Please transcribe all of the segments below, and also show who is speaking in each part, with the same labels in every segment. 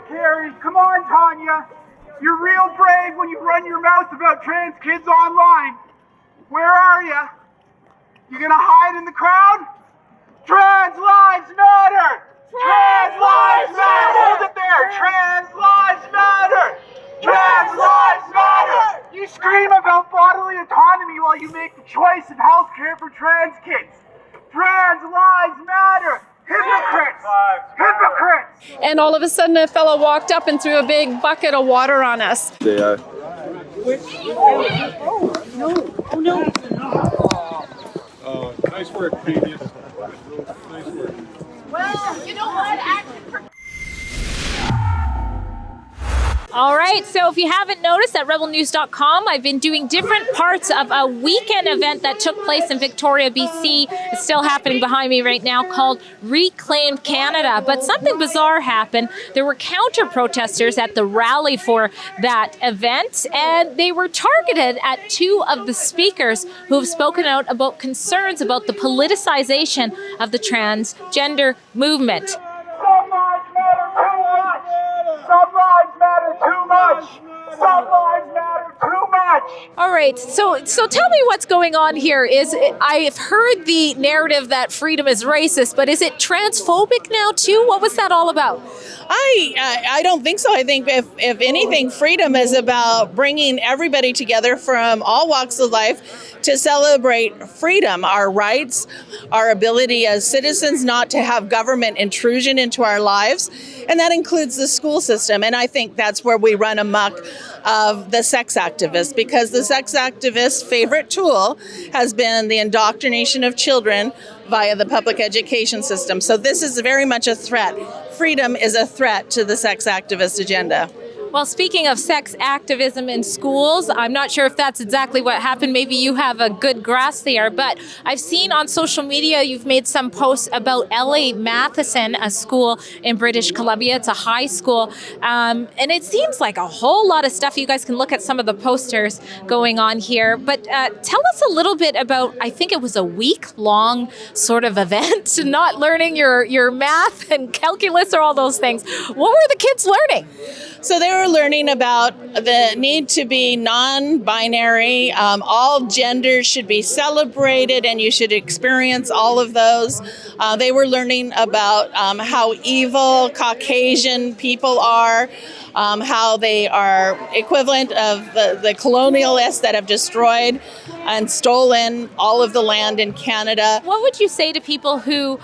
Speaker 1: Kari. Come on, Tanya. You're real brave when you run your mouth about trans kids online. Where are you? You gonna hide in the crowd? Trans lives matter! Trans lives matter! Hold it there! Trans lives matter! Trans lives matter! You scream about bodily autonomy while you make the choice of health care for trans kids. Trans lives matter! Hypocrites! Hypocrites!
Speaker 2: And all of a sudden a fellow walked up and threw a big bucket of water on us.
Speaker 3: They are.
Speaker 4: Oh, nice work, Canadian. Nice work.
Speaker 5: Well, you know what?
Speaker 6: All right, so if you haven't noticed at rebelnews.com, I've been doing different parts of a weekend event that took place in Victoria, BC. It's still happening behind me right now, called Reclaim Canada. But something bizarre happened. There were counter-protesters at the rally for that event, and they were targeted at two of the speakers who have spoken out about concerns about the politicization of the transgender movement.
Speaker 1: Some lives matter too much! Some lives matter too much!
Speaker 6: All right, so tell me what's going on here. I've heard the narrative that freedom is racist, but is it transphobic now too? What was that all about?
Speaker 7: I don't think so. I think if anything, freedom is about bringing everybody together from all walks of life to celebrate freedom, our rights, our ability as citizens not to have government intrusion into our lives. And that includes the school system. And I think that's where we run amok of the sex activists, because the sex activists' favorite tool has been the indoctrination of children via the public education system. So this is very much a threat. Freedom is a threat to the sex activist agenda.
Speaker 6: Well, speaking of sex activism in schools, I'm not sure if that's exactly what happened. Maybe you have a good grasp there, but I've seen on social media you've made some posts about L.A. Matheson, a school in British Columbia. It's a high school, and it seems like a whole lot of stuff. You guys can look at some of the posters going on here, but tell us a little bit about, I think it was a week-long sort of event, not learning your math and calculus or all those things. What were the kids learning?
Speaker 7: So they were learning about the need to be non-binary. All genders should be celebrated and you should experience all of those. They were learning about how evil Caucasian people are, how they are equivalent of the colonialists that have destroyed and stolen all of the land in Canada.
Speaker 6: What would you say to people who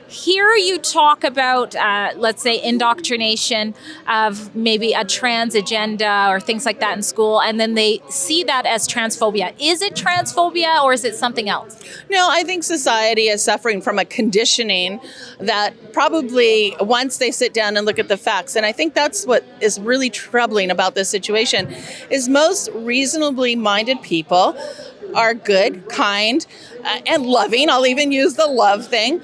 Speaker 6: hear you talk about, let's say, indoctrination of maybe a trans agenda or things like that in school, and then they see that as transphobia? Is it transphobia or is it something else?
Speaker 7: No, I think society is suffering from a conditioning that probably once they sit down and look at the facts, and I think that's what is really troubling about this situation, is most reasonably minded people are good, kind, and loving. I'll even use the love thing.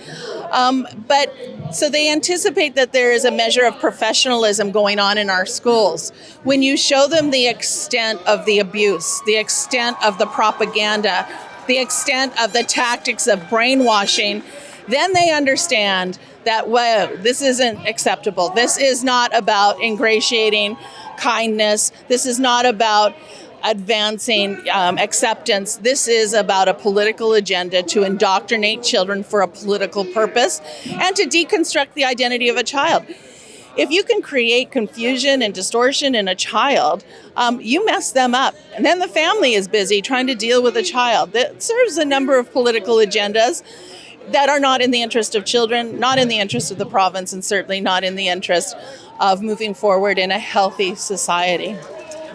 Speaker 7: But so they anticipate that there is a measure of professionalism going on in our schools. When you show them the extent of the abuse, the extent of the propaganda, the extent of the tactics of brainwashing, then they understand that, whoa, this isn't acceptable. This is not about ingratiating kindness. This is not about advancing acceptance. This is about a political agenda to indoctrinate children for a political purpose and to deconstruct the identity of a child. If you can create confusion and distortion in a child, you mess them up. And then the family is busy trying to deal with a child that serves a number of political agendas that are not in the interest of children, not in the interest of the province, and certainly not in the interest of moving forward in a healthy society.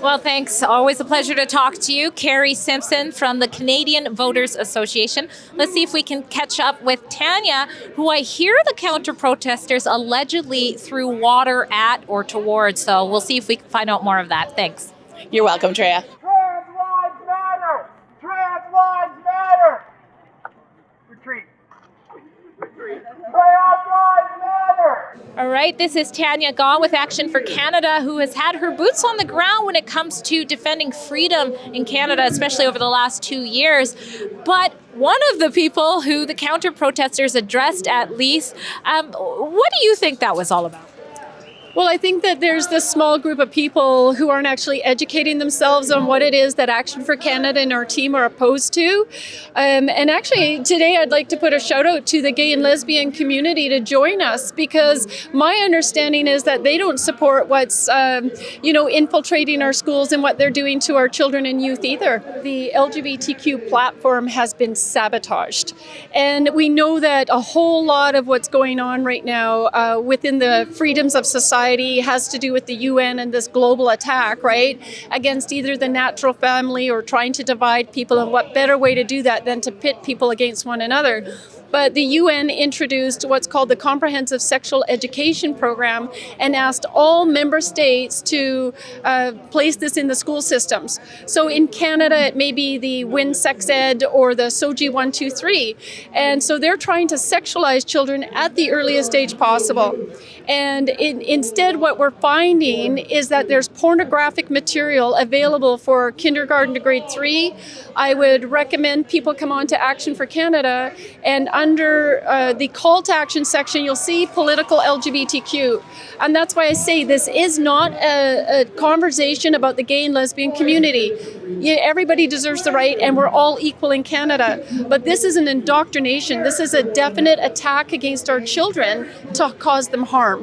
Speaker 6: Well, thanks. Always a pleasure to talk to you. Kari Simpson from the Canadian Voters Association. Let's see if we can catch up with Tanya, who I hear the counter-protesters allegedly threw water at or towards. So we'll see if we can find out more of that. Thanks.
Speaker 7: You're welcome, Drea.
Speaker 1: Trans lives matter! Trans lives matter! Retreat. Trans lives matter!
Speaker 6: All right, this is Tanya Gaw with Action for Canada, who has had her boots on the ground when it comes to defending freedom in Canada, especially over the last 2 years. But one of the people who the counter-protesters addressed, at least, what do you think that was all about?
Speaker 2: Well, I think that there's this small group of people who aren't actually educating themselves on what it is that Action for Canada and our team are opposed to. And actually, today I'd like to put a shout out to the gay and lesbian community to join us, because my understanding is that they don't support what's, infiltrating our schools and what they're doing to our children and youth either. The LGBTQ platform has been sabotaged. And we know that a whole lot of what's going on right now within the freedoms of society has to do with the UN and this global attack, right, against either the natural family or trying to divide people. And what better way to do that than to pit people against one another? But the UN introduced what's called the Comprehensive Sexual Education Program and asked all member states to place this in the school systems. So in Canada, it may be the WIN Sex Ed or the SOGI 123. And so they're trying to sexualize children at the earliest age possible. And instead, what we're finding is that there's pornographic material available for kindergarten to grade 3. I would recommend people come on to Action for Canada, and under the call to action section, you'll see political LGBTQ. And that's why I say this is not a conversation about the gay and lesbian community. Yeah, everybody deserves the right, and we're all equal in Canada. But this is an indoctrination. This is a definite attack against our children to cause them harm.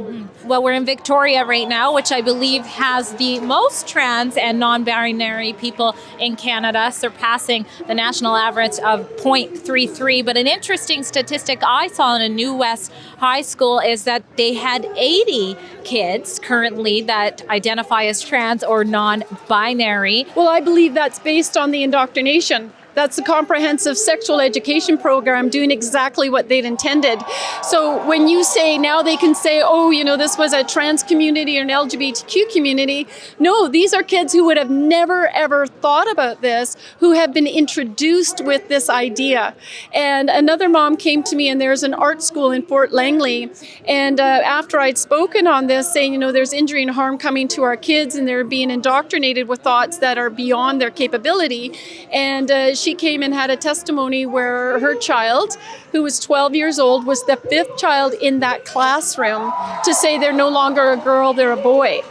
Speaker 6: Well, we're in Victoria right now, which I believe has the most trans and non-binary people in Canada, surpassing the national average of 0.33. But an interesting statistic I saw in a New West high school is that they had 80 kids currently that identify as trans or non-binary.
Speaker 2: Well, I believe that's based on the indoctrination. That's the Comprehensive Sexual Education Program doing exactly what they'd intended. So when you say now they can say, oh, this was a trans community or an LGBTQ community. No, these are kids who would have never, ever thought about this, who have been introduced with this idea. And another mom came to me, and there's an art school in Fort Langley. And after I'd spoken on this, saying, there's injury and harm coming to our kids, and they're being indoctrinated with thoughts that are beyond their capability. And she came and had a testimony where her child, who was 12 years old, was the 5th child in that classroom to say they're no longer a girl, they're a boy.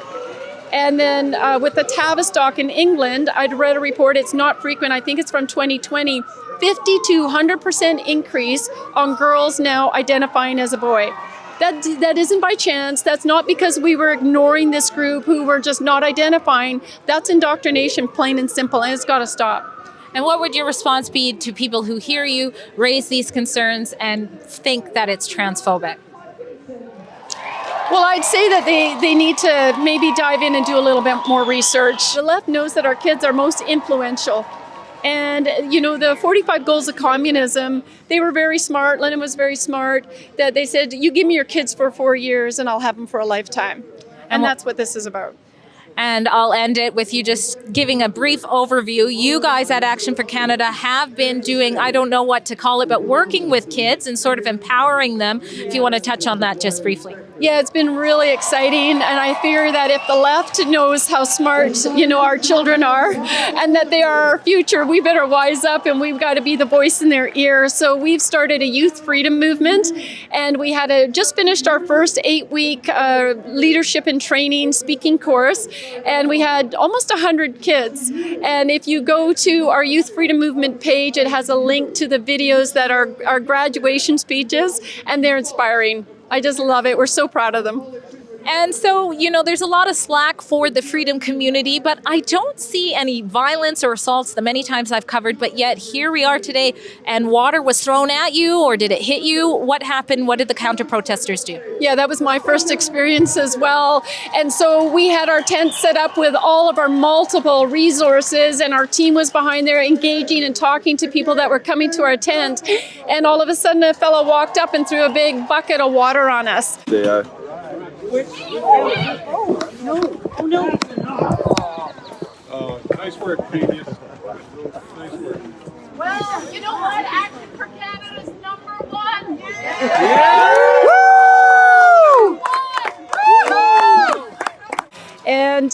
Speaker 2: And then with the Tavistock in England, I'd read a report, it's not frequent, I think it's from 2020, 50 to 100% increase on girls now identifying as a boy. That isn't by chance. That's not because we were ignoring this group who were just not identifying. That's indoctrination, plain and simple, and it's got to stop.
Speaker 6: And what would your response be to people who hear you raise these concerns and think that it's transphobic?
Speaker 2: Well, I'd say that they need to maybe dive in and do a little bit more research. The left knows that our kids are most influential. And, the 45 goals of communism, they were very smart. Lenin was very smart, that they said, you give me your kids for 4 years and I'll have them for a lifetime. And that's what this is about.
Speaker 6: And I'll end it with you just giving a brief overview. You guys at Action for Canada have been doing, I don't know what to call it, but working with kids and sort of empowering them. If you want to touch on that just briefly.
Speaker 2: Yeah, it's been really exciting, and I fear that if the left knows how smart, our children are, and that they are our future, we better wise up, and we've got to be the voice in their ear. So we've started a youth freedom movement, and we had just finished our first 8-week leadership and training speaking course, and we had almost 100 kids. And if you go to our Youth Freedom Movement page, it has a link to the videos that are our graduation speeches, and they're inspiring. I just love it. We're so proud of them.
Speaker 6: And so, there's a lot of slack for the freedom community, but I don't see any violence or assaults the many times I've covered, but yet here we are today, and water was thrown at you, or did it hit you? What happened? What did the counter-protesters do?
Speaker 2: Yeah, that was my first experience as well. And so we had our tent set up with all of our multiple resources, and our team was behind there engaging and talking to people that were coming to our tent. And all of a sudden, a fellow walked up and threw a big bucket of water on us.
Speaker 4: Nice work, Canadian. Nice work.
Speaker 5: Well, you know what? Action for Canada's #1.
Speaker 2: Yeah. Woo! And,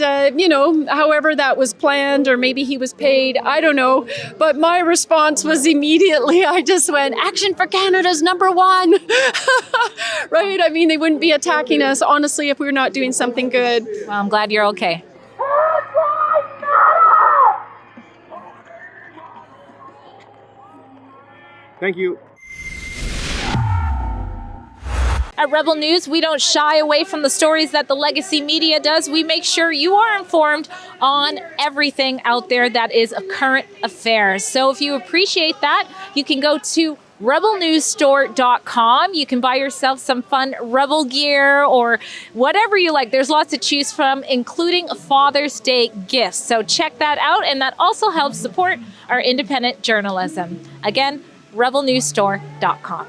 Speaker 2: however that was planned, or maybe he was paid, I don't know. But my response was immediately, I just went, Action for Canada's number one. Right? I mean, they wouldn't be attacking us, honestly, if we were not doing something good.
Speaker 6: Well, I'm glad you're okay.
Speaker 4: Thank you.
Speaker 6: At Rebel News, we don't shy away from the stories that the legacy media does. We make sure you are informed on everything out there that is a current affair. So if you appreciate that, you can go to rebelnewsstore.com. You can buy yourself some fun Rebel gear or whatever you like. There's lots to choose from, including Father's Day gifts. So check that out, and that also helps support our independent journalism. Again, rebelnewsstore.com.